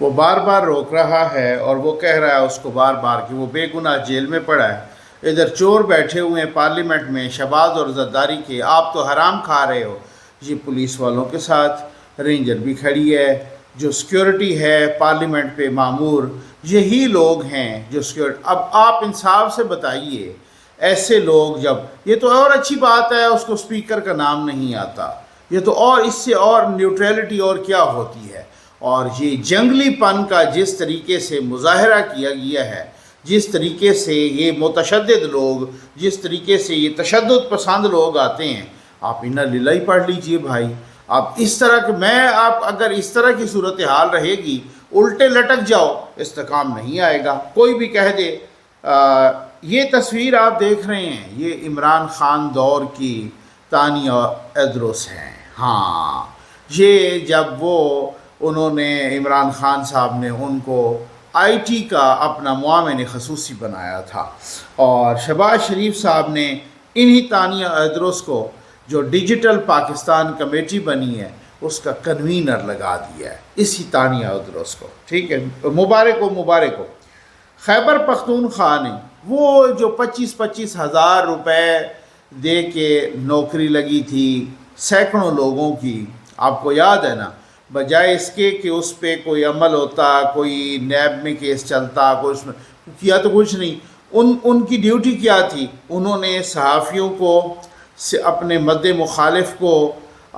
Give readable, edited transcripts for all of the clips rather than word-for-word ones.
وہ بار بار روک رہا ہے اور وہ کہہ رہا ہے اس کو بار بار کہ وہ بے گناہ جیل میں پڑا ہے، ادھر چور بیٹھے ہوئے ہیں پارلیمنٹ میں شہباز اور زرداری کے، آپ تو حرام کھا رہے ہو۔ یہ پولیس والوں کے ساتھ رینجر بھی کھڑی ہے، جو سیکیورٹی ہے پارلیمنٹ پہ معمور یہی لوگ ہیں جو سیکیورٹی۔ اب آپ انصاف سے بتائیے، ایسے لوگ جب، یہ تو اور اچھی بات ہے اس کو اسپیکر کا نام نہیں آتا، یہ تو اور اس سے اور نیوٹریلٹی اور کیا ہوتی ہے۔ اور یہ جنگلی پن کا جس طریقے سے مظاہرہ کیا گیا ہے، جس طریقے سے یہ متشدد لوگ، جس طریقے سے یہ تشدد پسند لوگ آتے ہیں، آپ انا للہ ہی پڑھ لیجئے بھائی۔ آپ اس طرح کہ آپ اگر اس طرح کی صورتحال رہے گی، الٹے لٹک جاؤ، استحکام نہیں آئے گا۔ کوئی بھی کہہ دے یہ تصویر آپ دیکھ رہے ہیں، یہ عمران خان دور کی تانیہ ادرس ہیں۔ ہاں، یہ جب انہوں نے عمران خان صاحب نے ان کو آئی ٹی کا اپنا معاون خصوصی بنایا تھا، اور شہباز شریف صاحب نے انہی تانیہ ادرس کو جو ڈیجیٹل پاکستان کمیٹی بنی ہے اس کا کنوینر لگا دیا ہے، اسی تانیہ ادرس کو۔ ٹھیک ہے، مبارک ہو۔ خیبر پختونخوا نے وہ جو 25 ہزار روپے دے کے نوکری لگی تھی سینکڑوں لوگوں کی، آپ کو یاد ہے نا، بجائے اس کے کہ اس پہ کوئی عمل ہوتا، کوئی نیب میں کیس چلتا، کوئی اس میں کیا تو کچھ نہیں۔ ان کی ڈیوٹی کیا تھی؟ انہوں نے صحافیوں کو، اپنے مد مخالف کو،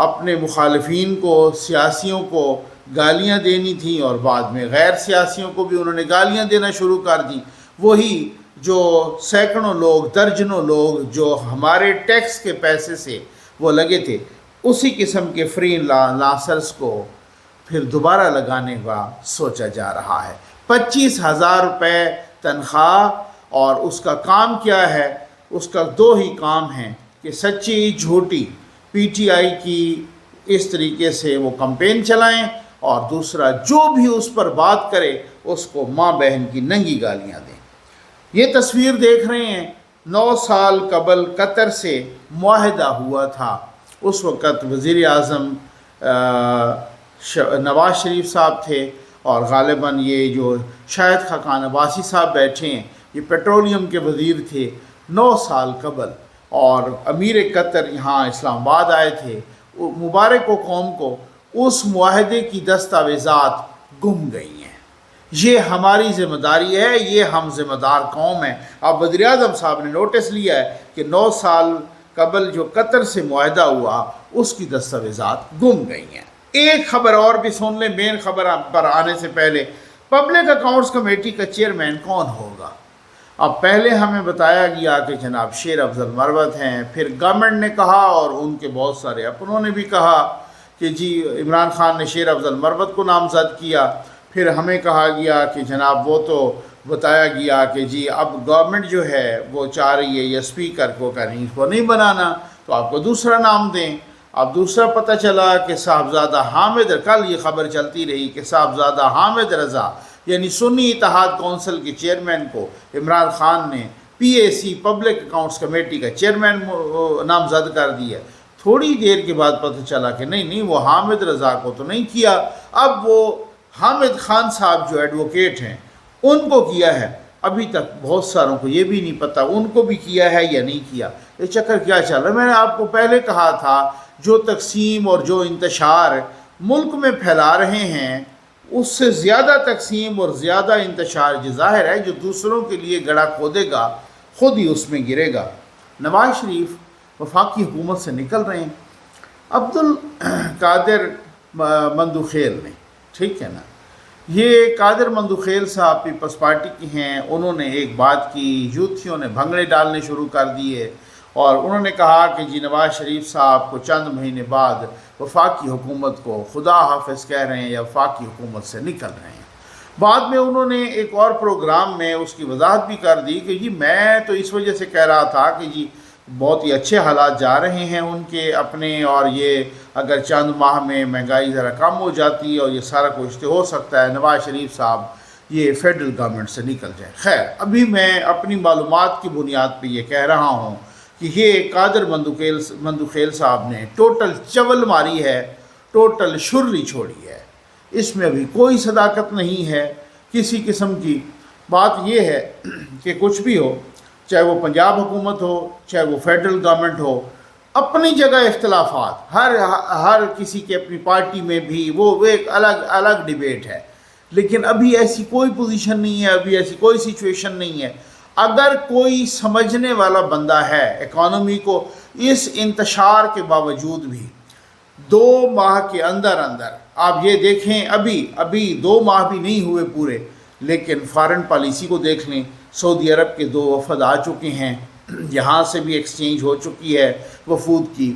اپنے مخالفین کو، سیاسیوں کو گالیاں دینی تھیں، اور بعد میں غیر سیاسیوں کو بھی انہوں نے گالیاں دینا شروع کر دی۔ وہی جو سینکڑوں لوگ، درجنوں لوگ جو ہمارے ٹیکس کے پیسے سے وہ لگے تھے، اسی قسم کے فری لانسرز کو پھر دوبارہ لگانے کا سوچا جا رہا ہے۔ 25,000 روپے تنخواہ، اور اس کا کام کیا ہے؟ اس کا دو ہی کام ہیں کہ سچی جھوٹی پی ٹی آئی کی اس طریقے سے وہ کمپین چلائیں، اور دوسرا جو بھی اس پر بات کرے اس کو ماں بہن کی ننگی گالیاں دیں۔ یہ تصویر دیکھ رہے ہیں، 9 سال قبل قطر سے معاہدہ ہوا تھا، اس وقت وزیر اعظم نواز شریف صاحب تھے، اور غالباً یہ جو شاہد خاقان عباسی صاحب بیٹھے ہیں یہ پیٹرولیم کے وزیر تھے 9 سال قبل، اور امیر قطر یہاں اسلام آباد آئے تھے۔ مبارک و قوم کو اس معاہدے کی دستاویزات گم گئی ہیں۔ یہ ہماری ذمہ داری ہے، یہ ہم ذمہ دار قوم ہیں۔ اب وزیر اعظم صاحب نے نوٹس لیا ہے کہ 9 سال قبل جو قطر سے معاہدہ ہوا اس کی دستاویزات گم گئی ہیں۔ ایک خبر اور بھی سن لیں مین خبر پر آنے سے پہلے، پبلک اکاؤنٹس کمیٹی کا چیئرمین کون ہوگا؟ اب پہلے ہمیں بتایا گیا کہ جناب شیر افضل مروت ہیں، پھر گورنمنٹ نے کہا اور ان کے بہت سارے اپنوں نے بھی کہا کہ جی عمران خان نے شیر افضل مروت کو نامزد کیا، پھر ہمیں کہا گیا کہ جناب وہ تو بتایا گیا کہ جی اب گورنمنٹ جو ہے وہ چاہ رہی ہے یہ اسپیکر کو کہیں کو نہیں بنانا تو آپ کو دوسرا نام دیں۔ اب دوسرا پتہ چلا کہ صاحبزادہ حامد، کل یہ خبر چلتی رہی کہ صاحبزادہ حامد رضا یعنی سنی اتحاد کونسل کے چیئرمین کو عمران خان نے پی اے سی پبلک اکاؤنٹس کمیٹی کا چیئرمین نامزد کر دیا۔ تھوڑی دیر کے بعد پتہ چلا کہ نہیں وہ حامد رضا کو تو نہیں کیا، اب وہ حامد خان صاحب جو ایڈوکیٹ ہیں ان کو کیا ہے۔ ابھی تک بہت ساروں کو یہ بھی نہیں پتہ ان کو بھی کیا ہے یا نہیں کیا۔ یہ چکر کیا چل رہا ہے؟ میں نے آپ کو پہلے کہا تھا جو تقسیم اور جو انتشار ملک میں پھیلا رہے ہیں اس سے زیادہ تقسیم اور زیادہ انتشار جو ظاہر ہے جو دوسروں کے لیے گڑھا کھودے گا خود ہی اس میں گرے گا۔ نواز شریف وفاقی حکومت سے نکل رہے ہیں۔ عبدالقادر مندوخیل نے، ٹھیک ہے نا، یہ قادر مندوخیل صاحب پیپلز پارٹی کی ہیں، انہوں نے ایک بات کی، یوتھیوں نے بھنگڑے ڈالنے شروع کر دیے اور انہوں نے کہا کہ جی نواز شریف صاحب کو چند مہینے بعد وفاقی حکومت کو خدا حافظ کہہ رہے ہیں یا وفاقی حکومت سے نکل رہے ہیں۔ بعد میں انہوں نے ایک اور پروگرام میں اس کی وضاحت بھی کر دی کہ جی میں تو اس وجہ سے کہہ رہا تھا کہ جی بہت ہی اچھے حالات جا رہے ہیں ان کے اپنے، اور یہ اگر چند ماہ میں مہنگائی ذرا کم ہو جاتی اور یہ سارا کچھ تو ہو سکتا ہے نواز شریف صاحب یہ فیڈرل گورنمنٹ سے نکل جائے۔ خیر ابھی میں اپنی معلومات کی بنیاد پہ یہ کہہ رہا ہوں کہ کہ یہ قادر بندوخیل صاحب نے ٹوٹل چول ماری ہے، ٹوٹل شرلی چھوڑی ہے، اس میں ابھی کوئی صداقت نہیں ہے کسی قسم کی۔ بات یہ ہے کہ کچھ بھی ہو، چاہے وہ پنجاب حکومت ہو، چاہے وہ فیڈرل گورنمنٹ ہو، اپنی جگہ اختلافات، ہر کسی کے اپنی پارٹی میں بھی وہ ایک الگ ڈیبیٹ ہے، لیکن ابھی ایسی کوئی پوزیشن نہیں ہے، ابھی ایسی کوئی سچویشن نہیں ہے۔ اگر کوئی سمجھنے والا بندہ ہے اکانومی کو اس انتشار کے باوجود بھی 2 ماہ کے اندر آپ یہ دیکھیں، ابھی 2 ماہ بھی نہیں ہوئے پورے، لیکن فارن پالیسی کو دیکھ لیں، سعودی عرب کے 2 وفد آ چکے ہیں، یہاں سے بھی ایکسچینج ہو چکی ہے وفود کی،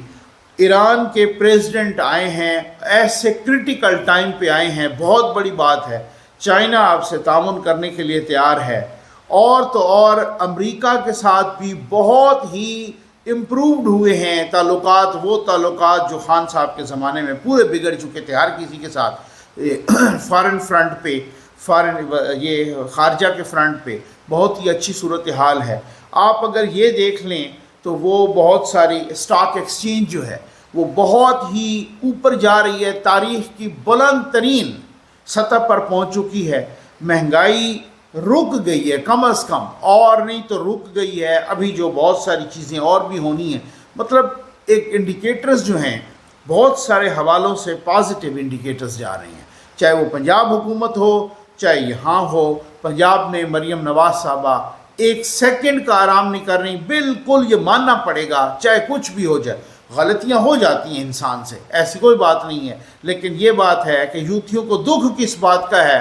ایران کے پریزیڈنٹ آئے ہیں، ایسے کرٹیکل ٹائم پہ آئے ہیں، بہت بڑی بات ہے۔ چائنا آپ سے تعاون کرنے کے لیے تیار ہے، اور تو اور امریکہ کے ساتھ بھی بہت ہی امپرووڈ ہوئے ہیں تعلقات، وہ تعلقات جو خان صاحب کے زمانے میں پورے بگڑ چکے تھے ہر کسی کے ساتھ، فارن فرنٹ پہ، یہ خارجہ کے فرنٹ پہ بہت ہی اچھی صورتحال ہے۔ آپ اگر یہ دیکھ لیں تو وہ بہت ساری اسٹاک ایکسچینج جو ہے وہ بہت ہی اوپر جا رہی ہے، تاریخ کی بلند ترین سطح پر پہنچ چکی ہے، مہنگائی رک گئی ہے کم از کم، اور نہیں تو رک گئی ہے، ابھی جو بہت ساری چیزیں اور بھی ہونی ہیں، مطلب ایک انڈیکیٹرز جو ہیں بہت سارے حوالوں سے پازیٹیو انڈیکیٹرز جا رہے ہیں، چاہے وہ پنجاب حکومت ہو، چاہے یہاں ہو۔ پنجاب میں مریم نواز صاحبہ 1 سیکنڈ کا آرام نہیں کر رہی، بالکل یہ ماننا پڑے گا، چاہے کچھ بھی ہو جائے، غلطیاں ہو جاتی ہیں انسان سے، ایسی کوئی بات نہیں ہے، لیکن یہ بات ہے کہ یوتھیوں کو دکھ کس بات کا ہے؟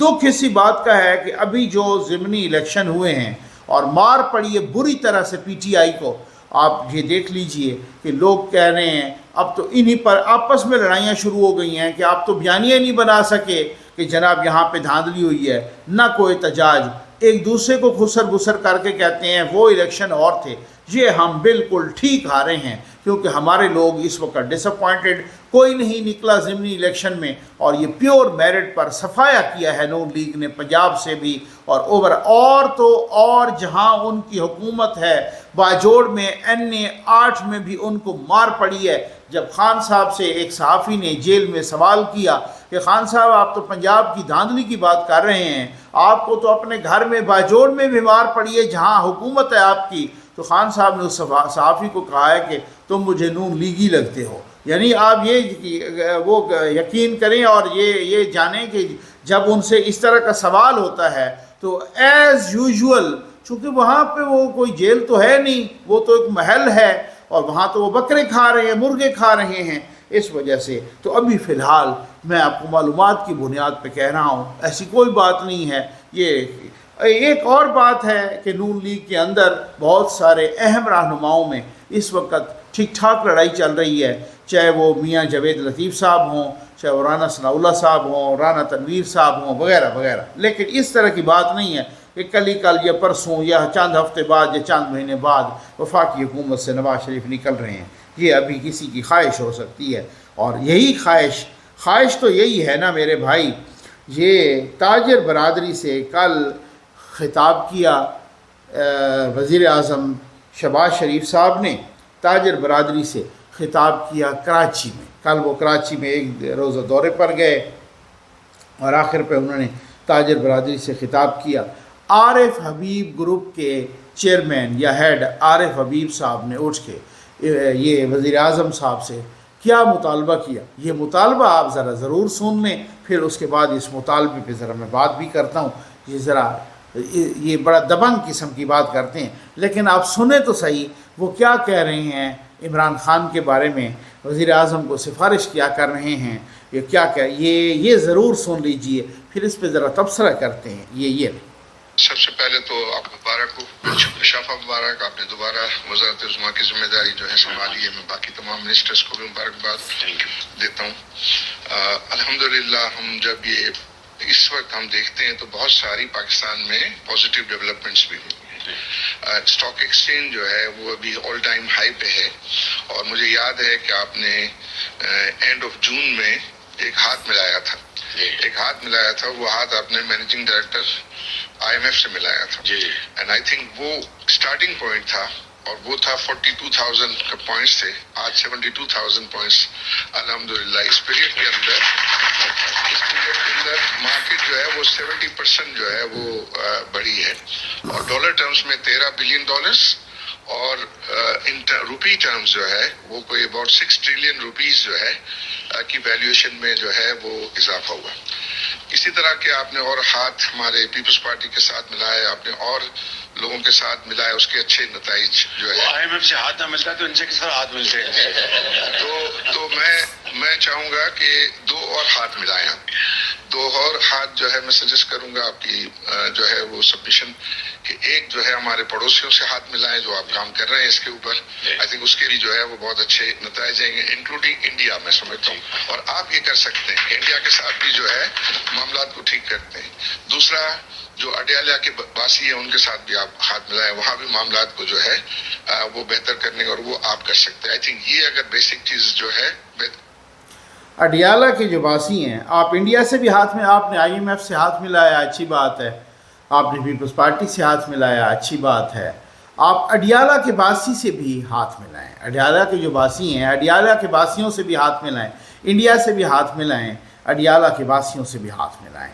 دکھ اسی بات کا ہے کہ ابھی جو ضمنی الیکشن ہوئے ہیں اور مار پڑی ہے بری طرح سے پی ٹی آئی کو، آپ یہ دیکھ لیجئے کہ لوگ کہہ رہے ہیں اب تو انہی پر آپس میں لڑائیاں شروع ہو گئی ہیں کہ آپ تو بیانیہ نہیں بنا سکے کہ جناب یہاں پہ دھاندلی ہوئی ہے، نہ کوئی احتجاج، ایک دوسرے کو خسر بسر کر کے کہتے ہیں وہ الیکشن اور تھے، یہ ہم بالکل ٹھیک ہارے ہیں، کیونکہ ہمارے لوگ اس وقت ڈس اپوائنٹڈ، کوئی نہیں نکلا ضمنی الیکشن میں، اور یہ پیور میرٹ پر صفایا کیا ہے نون لیگ نے پنجاب سے بھی، اور تو اور جہاں ان کی حکومت ہے باجوڑ میں NA 8 میں بھی ان کو مار پڑی ہے۔ جب خان صاحب سے ایک صحافی نے جیل میں سوال کیا کہ خان صاحب آپ تو پنجاب کی دھاندلی کی بات کر رہے ہیں، آپ کو تو اپنے گھر میں باجوڑ میں بھی مار پڑی ہے جہاں حکومت ہے آپ کی، تو خان صاحب نے اس صحافی کو کہا ہے کہ تم مجھے نون لیگی لگتے ہو۔ یعنی آپ وہ یقین کریں اور یہ جانیں کہ جب ان سے اس طرح کا سوال ہوتا ہے تو ایز یوزول، چونکہ وہاں پہ وہ کوئی جیل تو ہے نہیں، وہ تو ایک محل ہے، اور وہاں تو وہ بکرے کھا رہے ہیں، مرغے کھا رہے ہیں، اس وجہ سے تو ابھی فی الحال میں آپ کو معلومات کی بنیاد پہ کہہ رہا ہوں، ایسی کوئی بات نہیں ہے۔ یہ ایک اور بات ہے کہ نون لیگ کے اندر بہت سارے اہم رہنماؤں میں اس وقت ٹھیک ٹھاک لڑائی چل رہی ہے، چاہے وہ میاں جاوید لطیف صاحب ہوں، چاہے وہ رانا ثناء اللہ صاحب ہوں، رانا تنویر صاحب ہوں، وغیرہ وغیرہ، لیکن اس طرح کی بات نہیں ہے کہ کل یا پرسوں یا چند ہفتے بعد یا چند مہینے بعد وفاقی حکومت سے نواز شریف نکل رہے ہیں۔ یہ ابھی کسی کی خواہش ہو سکتی ہے، اور یہی خواہش تو یہی ہے نا میرے بھائی۔ یہ تاجر برادری سے کل خطاب کیا وزیر اعظم شہباز شریف صاحب نے، تاجر برادری سے خطاب کیا کراچی میں، کل وہ کراچی میں ایک روزہ دورے پر گئے اور آخر پہ انہوں نے تاجر برادری سے خطاب کیا۔ عارف حبیب گروپ کے چیئرمین یا ہیڈ عارف حبیب صاحب نے اٹھ کے یہ وزیر اعظم صاحب سے کیا مطالبہ کیا، یہ مطالبہ آپ ذرا ضرور سن لیں، پھر اس کے بعد اس مطالبے پہ ذرا میں بات بھی کرتا ہوں۔ یہ بڑا دبنگ قسم کی بات کرتے ہیں، لیکن آپ سنیں تو صحیح وہ کیا کہہ رہے ہیں عمران خان کے بارے میں، وزیر اعظم کو سفارش کیا کر رہے ہیں، یہ کیا یہ ضرور سن لیجئے، پھر اس پہ ذرا تبصرہ کرتے ہیں۔ یہ سب سے پہلے تو آپ مبارک ہو، شفا مبارک، آپ نے دوبارہ وزارت عظمیٰ کی ذمہ داری جو ہے سنبھالی ہے، میں باقی تمام منسٹرز کو بھی مبارکباد دیتا ہوں۔ الحمدللہ ہم جب اس وقت ہم دیکھتے ہیں تو بہت ساری پاکستان میں پازیٹیو ڈیولپمنٹس بھی ہوئی ہیں۔ اسٹاک ایکسچینج جو ہے وہ ابھی آل ٹائم ہائی پہ ہے، اور مجھے یاد ہے کہ آپ نے اینڈ آف جون میں ایک ہاتھ ملایا تھا، وہ ہاتھ آپ نے مینیجنگ ڈائریکٹر IMF سے ملایا تھا، اینڈ آئی تھنک وہ اسٹارٹنگ پوائنٹ تھا اور وہ تھا 42,000 کا پوائنٹس تھے، آج 72,000 پوائنٹس الحمدللہ۔ اس پیریڈ کے اندر مارکیٹ جو ہے وہ 70% جو ہے وہ بڑھی ہے، اور ڈالر ٹرمز میں $13 بلین اور روپی ٹرمز جو ہے وہ کوئی اباؤٹ 6 ٹریلین روپیز جو ہے کی ویلیویشن میں جو ہے وہ اضافہ ہوا۔ اسی طرح کے آپ نے اور ہاتھ ہمارے پیپلز پارٹی کے ساتھ ملائے، آپ نے اور لوگوں کے ساتھ ملائے، اس کے اچھے نتائج جو ہے۔ IMF سے ہاتھ نہ ملتا تو ان سے کس طرح ہاتھ ملتے ہیں؟ تو میں چاہوں گا کہ 2 اور ہاتھ ملائیں ہم، 2 اور ہاتھ جو ہے میں سجیسٹ کروں گا آپ کی جو ہے وہ سبمیشن، کہ ایک جو ہے ہمارے پڑوسیوں سے ہاتھ ملائیں جو آپ کام کر رہے ہیں اس کے اوپر، آئی تھنک اس کے بھی جو ہے وہ بہت اچھے نتائج آئیں گے، انکلوڈنگ انڈیا میں سمجھتا ہوں، اور آپ یہ کر سکتے ہیں کہ انڈیا کے ساتھ بھی جو ہے معاملات کو ٹھیک کرتے ہیں۔ دوسرا جو اڈیالہ کے باسی ہیں ان کے ساتھ بھی آپ ہاتھ ملائیں، وہاں بھی معاملات کو جو ہے وہ بہتر کرنے اور وہ آپ کر سکتے ہیں۔ آئی تھنک یہ اگر بیسک چیز جو ہے اڈیالہ کے جو باسی ہیں، آپ انڈیا سے بھی ہاتھ میں، آپ نے IMF سے ہاتھ ملایا، اچھی بات ہے، آپ نے پیپلز پارٹی سے ہاتھ ملایا، اچھی بات ہے، آپ اڈیالہ کے باسی سے بھی ہاتھ ملائیں، اڈیالہ کے جو باسی ہیں اڈیالہ کے باسیوں سے بھی ہاتھ ملائیں، انڈیا سے بھی ہاتھ ملائیں، اڈیالہ کے باسیوں سے بھی ہاتھ ملائیں۔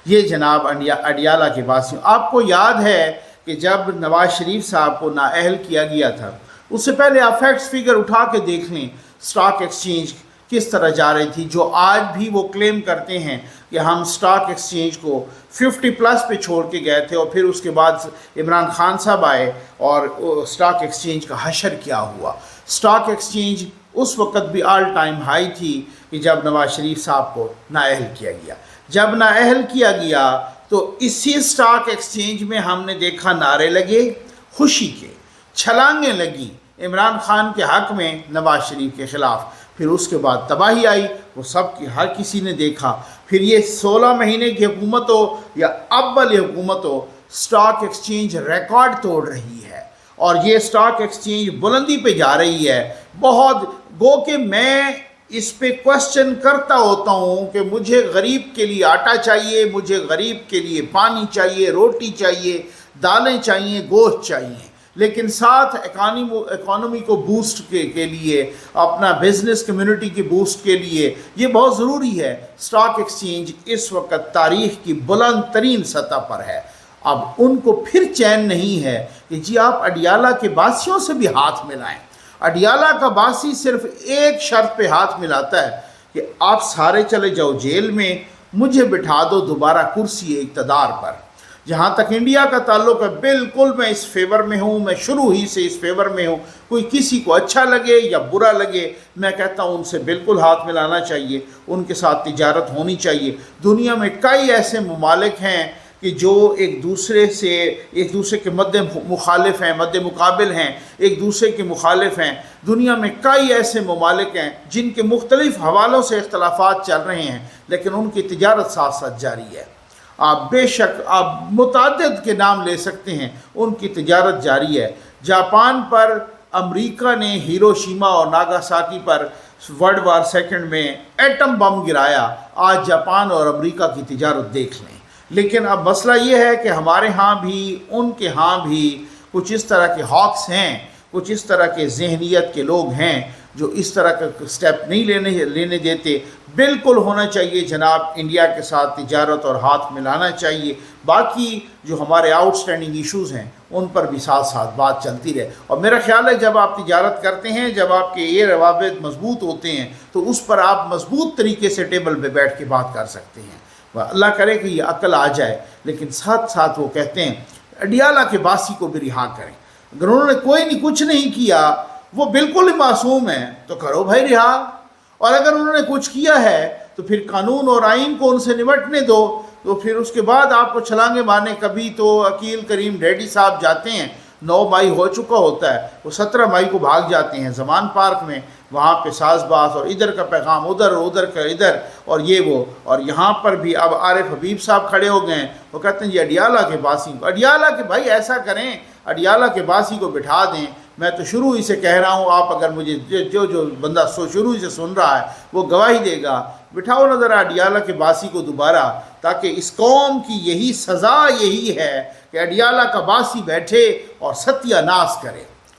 یہ جناب اڈیالہ کے باسیوں، آپ کو یاد ہے کہ جب نواز شریف صاحب کو نااہل کیا گیا تھا، اس سے پہلے آپ فیکٹس فگر اٹھا کے دیکھ لیں سٹاک ایکسچینج کس طرح جا رہی تھی، جو آج بھی وہ کلیم کرتے ہیں کہ ہم سٹاک ایکسچینج کو 50+ پہ چھوڑ کے گئے تھے، اور پھر اس کے بعد عمران خان صاحب آئے اور سٹاک ایکسچینج کا حشر کیا ہوا۔ سٹاک ایکسچینج اس وقت بھی آل ٹائم ہائی تھی کہ جب نواز شریف صاحب کو نااہل کیا گیا۔ جب نااہل کیا گیا تو اسی سٹاک ایکسچینج میں ہم نے دیکھا نعرے لگے خوشی کے، چھلانگیں لگی عمران خان کے حق میں نواز شریف کے خلاف، پھر اس کے بعد تباہی آئی، وہ سب کی ہر کسی نے دیکھا۔ پھر یہ 16 مہینے کی حکومت ہو یا اب والی حکومت ہو، سٹاک ایکسچینج ریکارڈ توڑ رہی ہے، اور یہ سٹاک ایکسچینج بلندی پہ جا رہی ہے بہت، گو کہ میں اس پہ کوشچن کرتا ہوتا ہوں کہ مجھے غریب کے لیے آٹا چاہیے، مجھے غریب کے لیے پانی چاہیے، روٹی چاہیے، دالیں چاہیے، گوشت چاہیے، لیکن ساتھ اکانومی کو بوسٹ کے لیے، اپنا بزنس کمیونٹی کے بوسٹ کے لیے یہ بہت ضروری ہے۔ سٹاک ایکسچینج اس وقت تاریخ کی بلند ترین سطح پر ہے۔ اب ان کو پھر چین نہیں ہے کہ جی آپ اڈیالہ کے باسیوں سے بھی ہاتھ ملائیں۔ اڈیالہ کا باسی صرف ایک شرط پہ ہاتھ ملاتا ہے کہ آپ سارے چلے جاؤ جیل میں، مجھے بٹھا دو دوبارہ کرسی اقتدار پر۔ جہاں تک انڈیا کا تعلق ہے، بالکل میں اس فیور میں ہوں، میں شروع ہی سے اس فیور میں ہوں، کوئی کسی کو اچھا لگے یا برا لگے، میں کہتا ہوں ان سے بالکل ہاتھ ملانا چاہیے، ان کے ساتھ تجارت ہونی چاہیے۔ دنیا میں کئی ایسے ممالک ہیں کہ جو ایک دوسرے کے مد مخالف ہیں، مد مقابل ہیں، ایک دوسرے کے مخالف ہیں۔ دنیا میں کئی ایسے ممالک ہیں جن کے مختلف حوالوں سے اختلافات چل رہے ہیں، لیکن ان کی تجارت ساتھ ساتھ جاری ہے۔ آپ بے شک آپ متعدد کے نام لے سکتے ہیں، ان کی تجارت جاری ہے۔ جاپان پر امریکہ نے ہیروشیما اور ناگاساکی پر ورلڈ وار سیکنڈ میں ایٹم بم گرایا، آج جاپان اور امریکہ کی تجارت دیکھ لیں۔ لیکن اب مسئلہ یہ ہے کہ ہمارے ہاں بھی ان کے ہاں بھی کچھ اس طرح کے ہاکس ہیں، کچھ اس طرح کے ذہنیت کے لوگ ہیں جو اس طرح کا سٹیپ نہیں لینے دیتے۔ بالکل ہونا چاہیے جناب، انڈیا کے ساتھ تجارت اور ہاتھ ملانا چاہیے، باقی جو ہمارے آؤٹ سٹینڈنگ ایشوز ہیں ان پر بھی ساتھ ساتھ بات چلتی رہے۔ اور میرا خیال ہے جب آپ تجارت کرتے ہیں، جب آپ کے یہ روابط مضبوط ہوتے ہیں تو اس پر آپ مضبوط طریقے سے ٹیبل پہ بیٹھ کے بات کر سکتے ہیں۔ اللہ کرے کہ یہ عقل آ جائے، لیکن ساتھ ساتھ وہ کہتے ہیں اڈیالہ کے باسی کو بھی رہا کریں۔ اگر انہوں نے کچھ نہیں کیا، وہ بالکل ہی معصوم ہیں، تو کرو بھائی رہا، اور اگر انہوں نے کچھ کیا ہے تو پھر قانون اور آئین کو ان سے نمٹنے دو، تو پھر اس کے بعد آپ کو چھلانگے مارنے۔ کبھی تو عقیل کریم ڈیڈی صاحب جاتے ہیں، 9 مئی ہو چکا ہوتا ہے، وہ 17 مئی کو بھاگ جاتے ہیں زمان پارک میں، وہاں پہ ساز باز اور ادھر کا پیغام ادھر اور ادھر کا ادھر، اور یہ وہ، اور یہاں پر بھی اب عارف حبیب صاحب کھڑے ہو گئے ہیں، وہ کہتے ہیں یہ اڈیالہ کے باسی، اڈیالہ کے بھائی ایسا کریں، اڈیالہ کے باسی کو بٹھا دیں۔ میں تو شروع ہی سے کہہ رہا ہوں، آپ اگر مجھے جو بندہ شروع ہی سے سن رہا ہے وہ گواہی دے گا، بٹھاؤ نہ ذرا اڈیالہ کے باسی کو دوبارہ، تاکہ اس قوم کی یہی سزا یہی ہے کہ اڈیالہ کا باسی بیٹھے اور ستیہ ناش کرے۔